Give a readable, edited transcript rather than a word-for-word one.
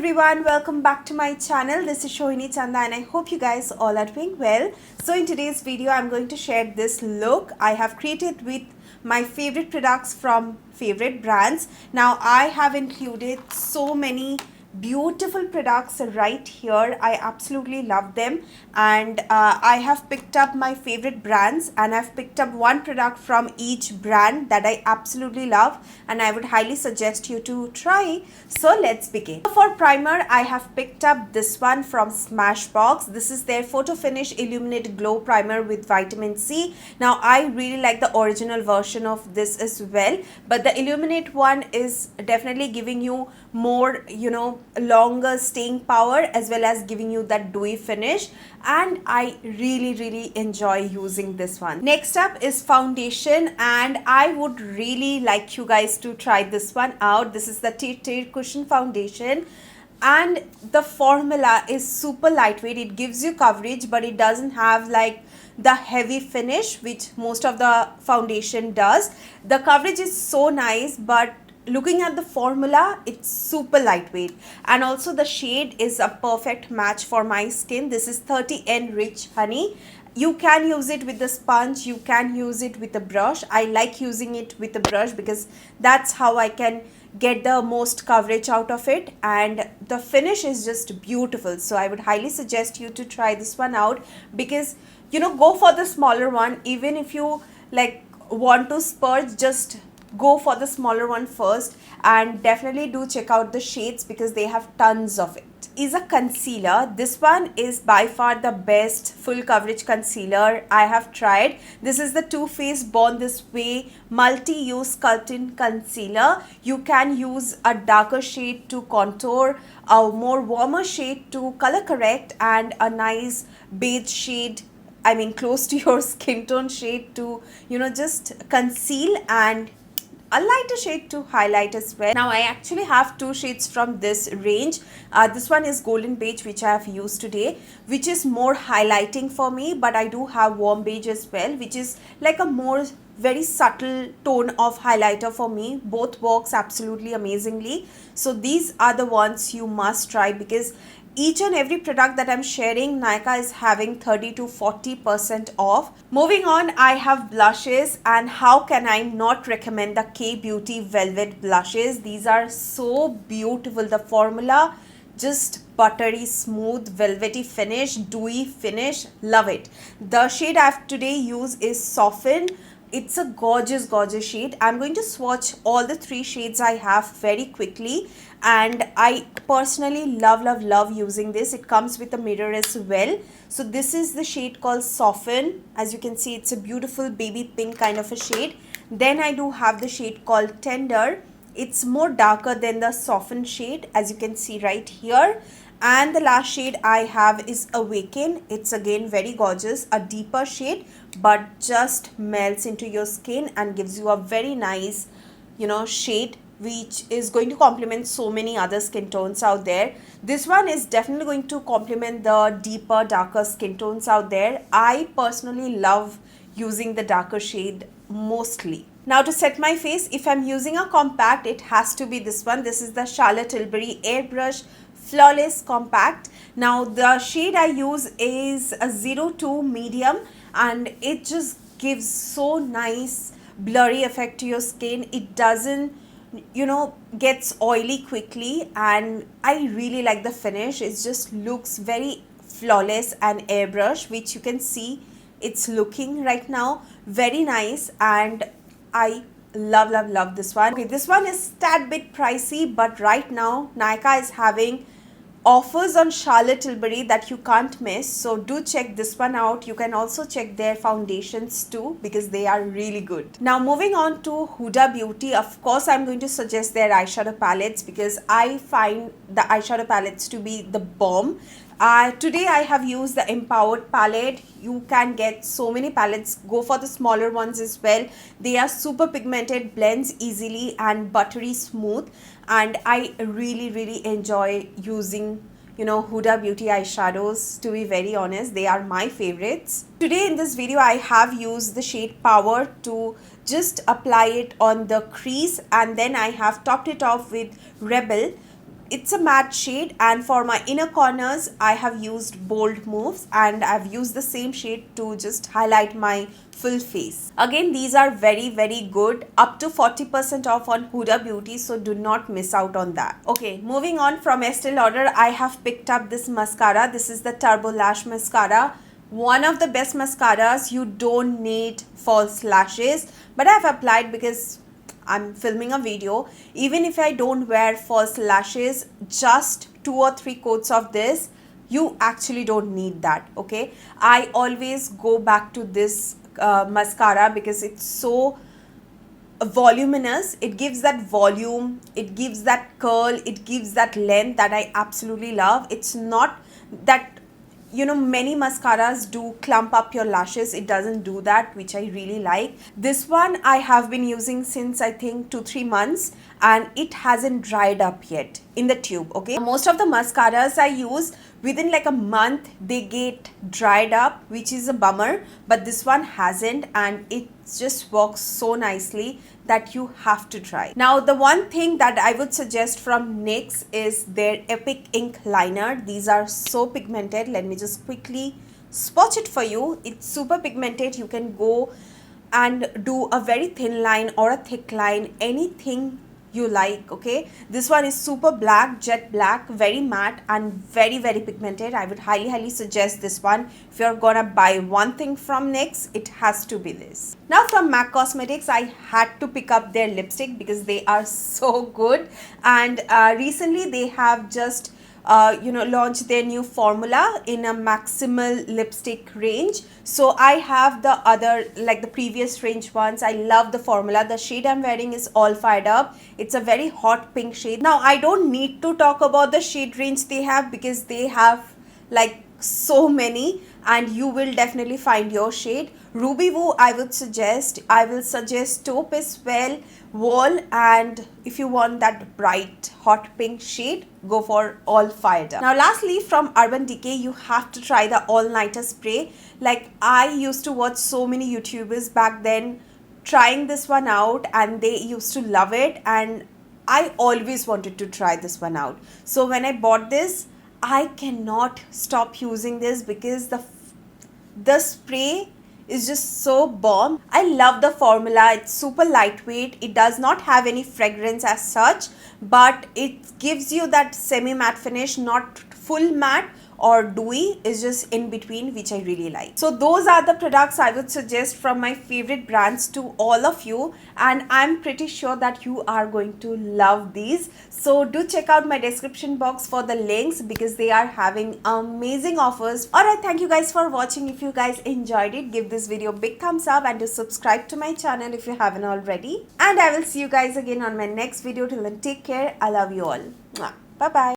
everyone, welcome back to my channel. This is Chanda and I hope you guys all are doing well. So in today's video I'm going to share this look I have created with my favorite products from favorite brands. Now I have included so many beautiful products right here. I absolutely love them, and I have picked up my favorite brands, and I've picked up one product from each brand that I absolutely love and I would highly suggest you to try. So let's begin. For primer, I have picked up this one from Smashbox. This is their Photo Finish Illuminate Glow Primer with vitamin C. Now I really like the original version of this as well, but the Illuminate one is definitely giving you more, longer staying power as well as giving you that dewy finish, and I really enjoy using this one. Next up is foundation, and I would really like you guys to try this one out. This is the Tete Cushion Foundation, and the formula is super lightweight. It gives you coverage, but it doesn't have like the heavy finish which most of the foundation does. The coverage is so nice, but looking at the formula, it's super lightweight, and also the shade is a perfect match for my skin. This is 30N Rich Honey. You can use it with the sponge, you can use it with a brush. I like using it with a brush because that's how I can get the most coverage out of it, and the finish is just beautiful. So I would highly suggest you to try this one out, because go for the smaller one. Even if you like want to splurge, just go for the smaller one first, and definitely do check out the shades because they have tons of it. Is a concealer. This one is by far the best full coverage concealer I have tried. This is the Too Faced Born This Way multi-use sculpting concealer. You can use a darker shade to contour, a more warmer shade to color correct, and a nice beige shade, close to your skin tone shade, to just conceal, and a lighter shade to highlight as well. Now I actually have two shades from this range. This one is Golden Beige, which I have used today, which is more highlighting for me, but I do have Warm Beige as well, which is like a more very subtle tone of highlighter for me. Both works absolutely amazingly. So these are the ones you must try, because each and every product that I'm sharing, Nykaa is having 30 to 40% off. Moving on, I have blushes, and how can I not recommend the K Beauty Velvet blushes? These are so beautiful. The formula, just buttery smooth velvety finish, dewy finish, love it. The shade I have today used is Soften. It's a gorgeous shade. I'm going to swatch all the three shades I have very quickly, and I personally love using this. It comes with a mirror as well. So this is the shade called Soften. As you can see, it's a beautiful baby pink kind of a shade. Then I do have the shade called Tender. It's more darker than the Soften shade, as you can see right here. And the last shade I have is Awaken. It's again very gorgeous, a deeper shade, but just melts into your skin and gives you a very nice, shade, which is going to complement so many other skin tones out there. This one is definitely going to complement the deeper, darker skin tones out there. I personally love using the darker shade mostly. Now to set my face, if I'm using a compact, it has to be this one. This is the Charlotte Tilbury Airbrush Flawless Compact. Now the shade I use is a 02 medium, and it just gives so nice blurry effect to your skin. It doesn't gets oily quickly, and I really like the finish. It just looks very flawless and airbrush, which you can see it's looking right now very nice, and I love this one. Okay, this one is tad bit pricey, but right now Nykaa is having offers on Charlotte Tilbury that you can't miss, so do check this one out. You can also check their foundations too, because they are really good. Now moving on to Huda Beauty, of course I'm going to suggest their eyeshadow palettes, because I find the eyeshadow palettes to be the bomb. Today I have used the Empowered palette. You can get so many palettes. Go for the smaller ones as well. They are super pigmented, blends easily, and buttery smooth, and I really enjoy using Huda Beauty eyeshadows. To be very honest, they are my favorites. Today in this video I have used the shade Power to just apply it on the crease, and then I have topped it off with Rebel. it's a matte shade, and for my inner corners I have used bold moves, and I've used the same shade to just highlight my full face. Again, these are very good, up to 40% off on Huda Beauty, so do not miss out on that. Okay, moving on, from Estee Lauder I have picked up this mascara. This is the Turbo Lash Mascara. One of the best mascaras. You don't need false lashes, but I've applied because I'm filming a video. Even if I don't wear false lashes, just 2 or 3 coats of this, you actually don't need that. Okay, I always go back to this mascara because it's so voluminous. It gives that volume, it gives that curl, it gives that length that I absolutely love. It's not that, you know, many mascaras do clump up your lashes. It doesn't do that, which I really like. This one I have been using since I think 2-3 months, and it hasn't dried up yet in the tube. Okay, most of the mascaras I use, within like a month they get dried up, which is a bummer, but this one hasn't, and it just works so nicely that you have to try. Now, the one thing that I would suggest from NYX is their Epic Ink Liner. These are so pigmented. Let me just quickly swatch it for you. It's super pigmented. You can go and do a very thin line or a thick line, anything you like. Okay, this one is super black, jet black, very matte and very pigmented. I would highly suggest this one. If you're gonna buy one thing from NYX, it has to be this. Now, from MAC Cosmetics, I had to pick up their lipstick because they are so good, and recently they have just launched their new formula in a maximal lipstick range. So I have the other, like the previous range ones. I love the formula. The shade I'm wearing is All Fired Up. It's a very hot pink shade. Now, I don't need to talk about the shade range they have because they have like so many, and you will definitely find your shade. Ruby Woo, I will suggest Taupe as well, Wall, and if you want that bright hot pink shade, go for All Fired Up. Now, lastly, from Urban Decay, you have to try the All Nighter Spray. Like, I used to watch so many YouTubers back then trying this one out, and they used to love it, and I always wanted to try this one out. So when I bought this, I cannot stop using this because the spray is just so bomb. I love the formula. It's super lightweight. It does not have any fragrance as such, but it gives you that semi matte finish, not full matte or dewy, is just in between, which I really like. So those are the products I would suggest from my favorite brands to all of you, and I'm pretty sure that you are going to love these. So do check out my description box for the links because they are having amazing offers. Alright, thank you guys for watching. If you guys enjoyed it, give this video a big thumbs up and do subscribe to my channel if you haven't already. And I will see you guys again on my next video. Till then, take care. I love you all. Bye bye.